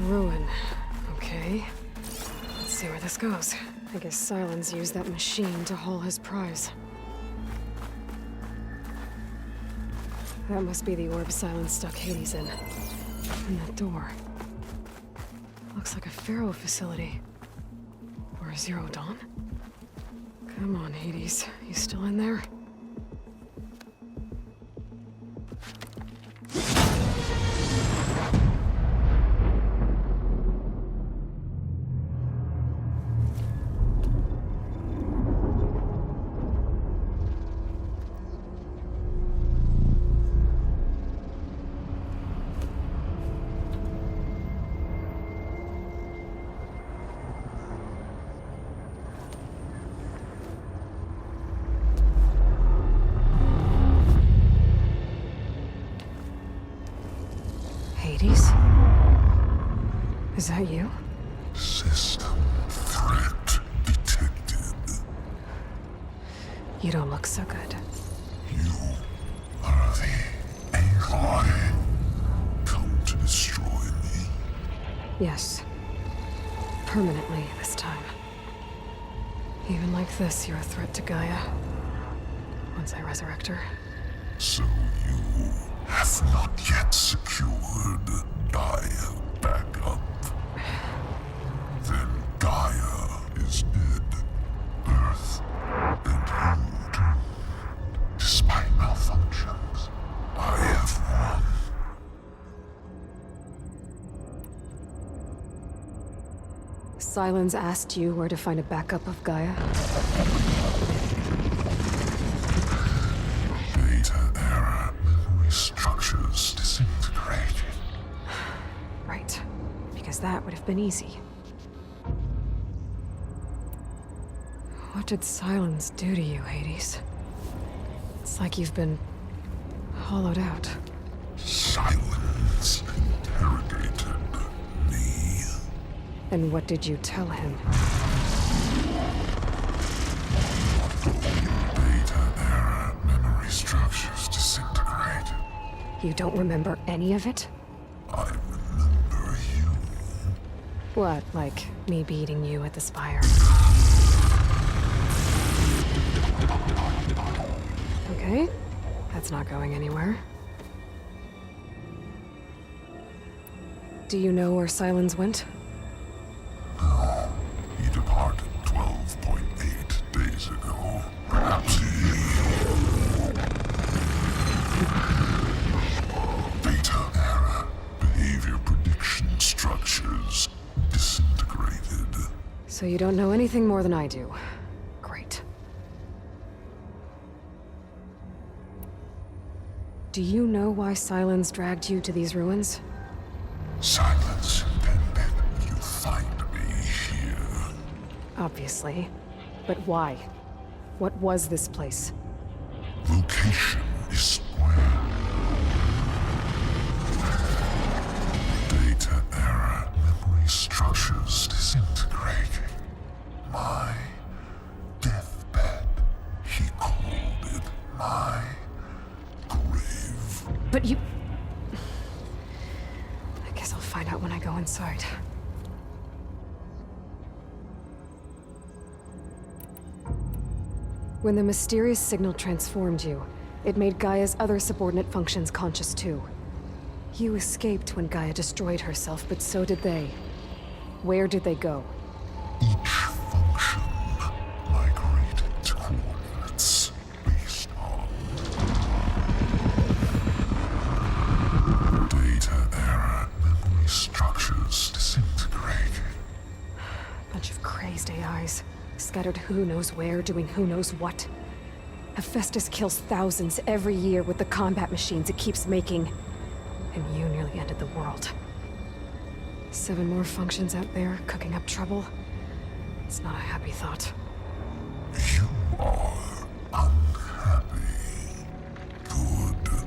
Ruin. Okay. Let's see where this goes. I guess Sylens used that machine to haul his prize. That must be the orb Sylens stuck Hades in. And that door. Looks like a Pharaoh facility. Or a Zero Dawn? Come on, Hades. You still in there? Hades? Is that you? System threat detected. You don't look so good. You are the Aloy. Come to destroy me. Yes. Permanently this time. Even like this, you're a threat to Gaia. Once I resurrect her. So you have not yet secured Gaia back up. Then Gaia is dead. Earth and you too. Despite malfunctions, I have won. Sylens asked you where to find a backup of Gaia? Beta era memory structures disintegrated. Right. Because that would have been easy. What did Sylens do to you, Hades? It's like you've been hollowed out. Silence interrogated me. And what did you tell him? Beta era memory structures disintegrated. You don't remember any of it? I remember you. What, like me beating you at the spire? Okay, that's not going anywhere. Do you know where Sylens went? No, he departed 12.8 days ago. Perhaps he... Beta era behavior prediction structures disintegrated. So you don't know anything more than I do. Great. Do you know why Sylens dragged you to these ruins? Silence intended you find me here. Obviously. But why? What was this place? Location is square. Data era memory structures disintegrating. My deathbed. He called it my grave. But you... I guess I'll find out when I go inside. When the mysterious signal transformed you, it made Gaia's other subordinate functions conscious too. You escaped when Gaia destroyed herself, but so did they. Where did they go? Each function migrated to coordinates based on data era memory structures disintegrated. Bunch of crazed AIs, scattered who knows where, doing who knows what. Hephaestus kills thousands every year with the combat machines it keeps making. And you nearly ended the world. 7 more functions out there, cooking up trouble. It's not a happy thought. You are unhappy. Good.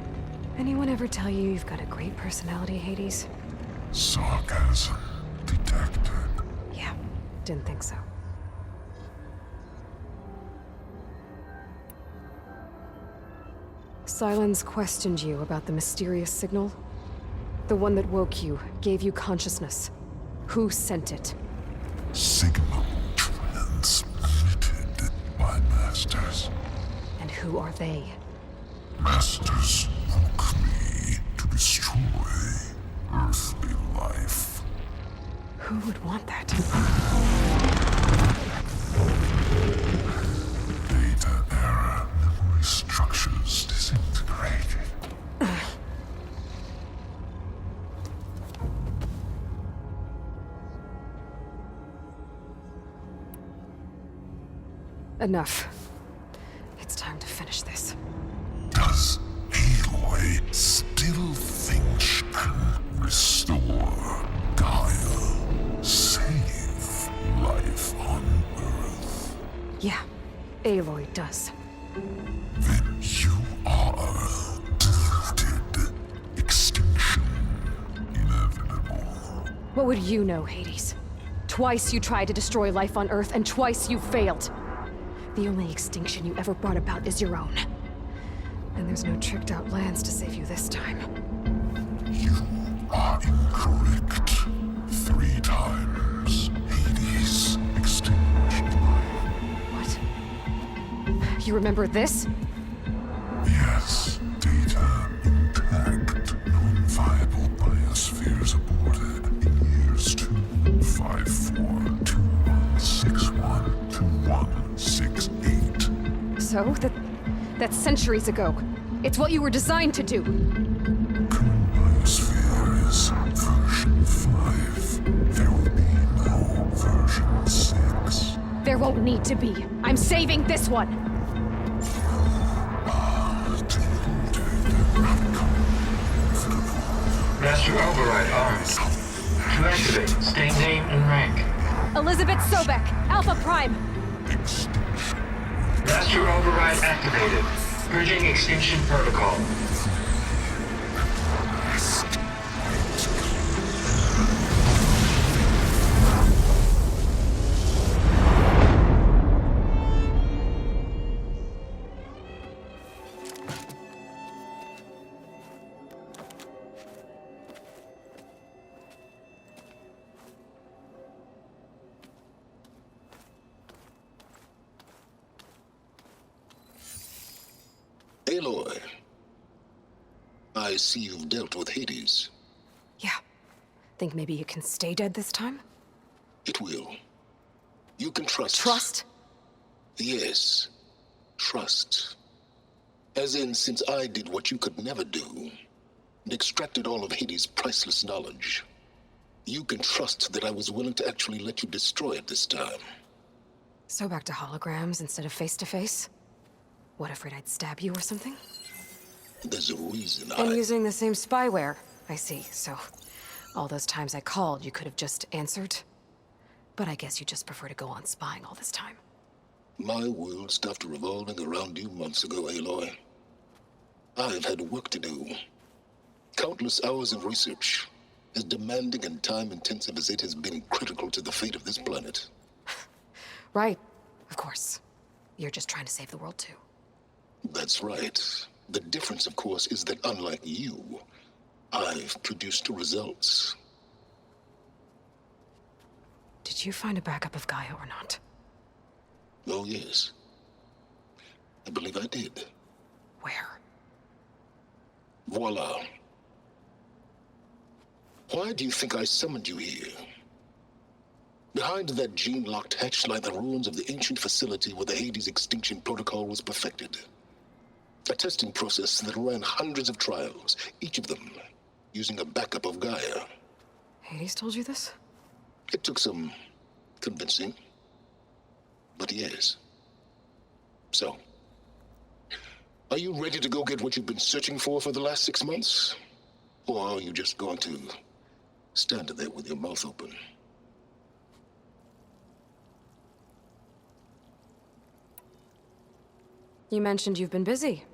Anyone ever tell you you've got a great personality, Hades? Sarcasm detected. Yeah, didn't think so. Sylens questioned you about the mysterious signal? The one that woke you, gave you consciousness. Who sent it? Signal transmitted by masters. And who are they? Masters woke me to destroy earthly life. Who would want that? Data era memory structures disintegrated. Enough. It's time to finish this. Does Aloy still think she can restore Gaia? Save life on Earth? Yeah, Aloy does. Then you are deluded. Extinction inevitable. What would you know, Hades? Twice you tried to destroy life on Earth, and twice you failed. The only extinction you ever brought about is your own. And there's no tricked-out lands to save you this time. You are incorrect. 3 times. Hades extinguished life. What? You remember this? Yes, data intact. Non-viable biospheres aborted in years 2154, 2161, 2168. So, that's centuries ago. It's what you were designed to do. Current biosphere is version 5. There will be no version 6. There won't need to be. I'm saving this one. Master override armed. To activate, state name and rank. Elizabeth Sobek, Alpha Prime. Master override activated. Purging extinction protocol. Aloy, I see you've dealt with Hades. Yeah. Think maybe you can stay dead this time? It will. You can trust. Trust? Yes. Trust. As in, since I did what you could never do, and extracted all of Hades' priceless knowledge, you can trust that I was willing to actually let you destroy it this time. So back to holograms instead of face-to-face? What, afraid I'd stab you or something? There's a reason And using the same spyware. I see, so... all those times I called, you could have just answered? But I guess you just prefer to go on spying all this time. My world stopped revolving around you months ago, Aloy. I've had work to do. Countless hours of research, as demanding and time-intensive as it has been critical to the fate of this planet. Right, of course. You're just trying to save the world, too. That's right. The difference, of course, is that unlike you, I've produced results. Did you find a backup of Gaia or not? Oh, yes. I believe I did. Where? Voila. Why do you think I summoned you here? Behind that gene-locked hatch lie the ruins of the ancient facility where the Hades extinction protocol was perfected. A testing process that ran hundreds of trials, each of them using a backup of Gaia. Hades told you this? It took some convincing, but yes. So, are you ready to go get what you've been searching for the last 6 months? Or are you just going to stand there with your mouth open? You mentioned you've been busy.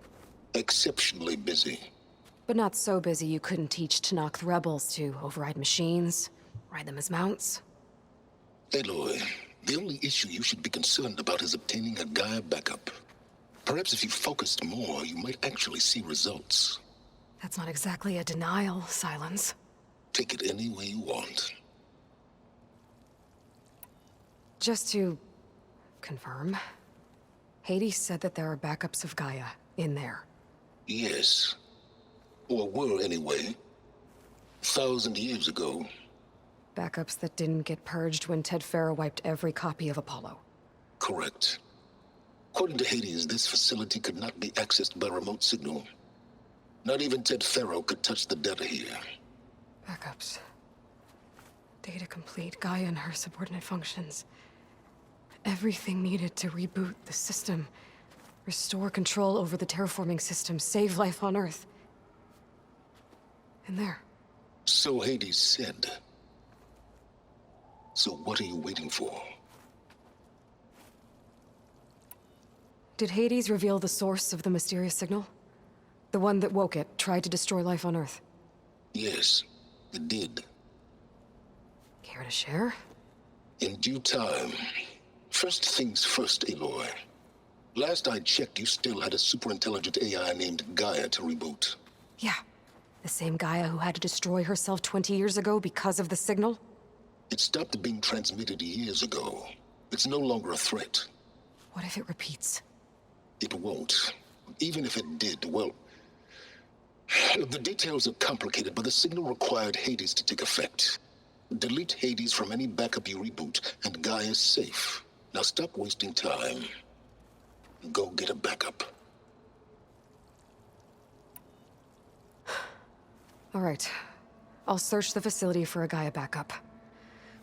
Exceptionally busy. But not so busy you couldn't teach Tanakh rebels to override machines, ride them as mounts. Aloy, the only issue you should be concerned about is obtaining a Gaia backup. Perhaps if you focused more, you might actually see results. That's not exactly a denial, Sylens. Take it any way you want. just to confirm, Hades said that there are backups of Gaia in there. Yes. Or were, anyway. 1,000 years ago. Backups that didn't get purged when Ted Farrow wiped every copy of Apollo. Correct. According to Hades, this facility could not be accessed by remote signal. Not even Ted Farrow could touch the data here. Backups. Data complete, Gaia and her subordinate functions. Everything needed to reboot the system. Restore control over the terraforming system, save life on Earth. And there. So Hades said. So what are you waiting for? Did Hades reveal the source of the mysterious signal? The one that woke it, tried to destroy life on Earth? Yes, it did. Care to share? In due time. First things first, Aloy. Last I checked, you still had a superintelligent AI named Gaia to reboot. Yeah. The same Gaia who had to destroy herself 20 years ago because of the signal? It stopped being transmitted years ago. It's no longer a threat. What if it repeats? It won't. Even if it did, well... The details are complicated, but the signal required Hades to take effect. Delete Hades from any backup you reboot, and Gaia's safe. Now stop wasting time. Go get a backup. All right. I'll search the facility for a Gaia backup.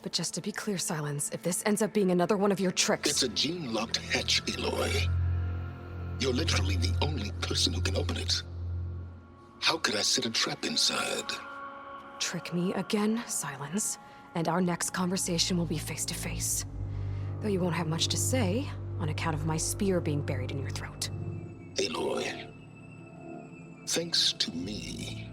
But just to be clear, Sylens, if this ends up being another one of your tricks... It's a gene-locked hatch, Aloy. You're literally the only person who can open it. How could I set a trap inside? Trick me again, Sylens, and our next conversation will be face-to-face. Though you won't have much to say, on account of my spear being buried in your throat. Aloy, thanks to me,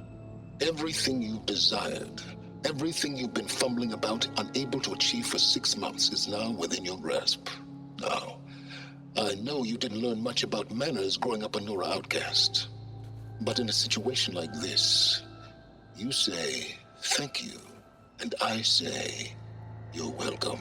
everything you've desired, everything you've been fumbling about, unable to achieve for 6 months, is now within your grasp. Now, I know you didn't learn much about manners growing up a Nora outcast. But in a situation like this, you say, thank you, and I say, you're welcome.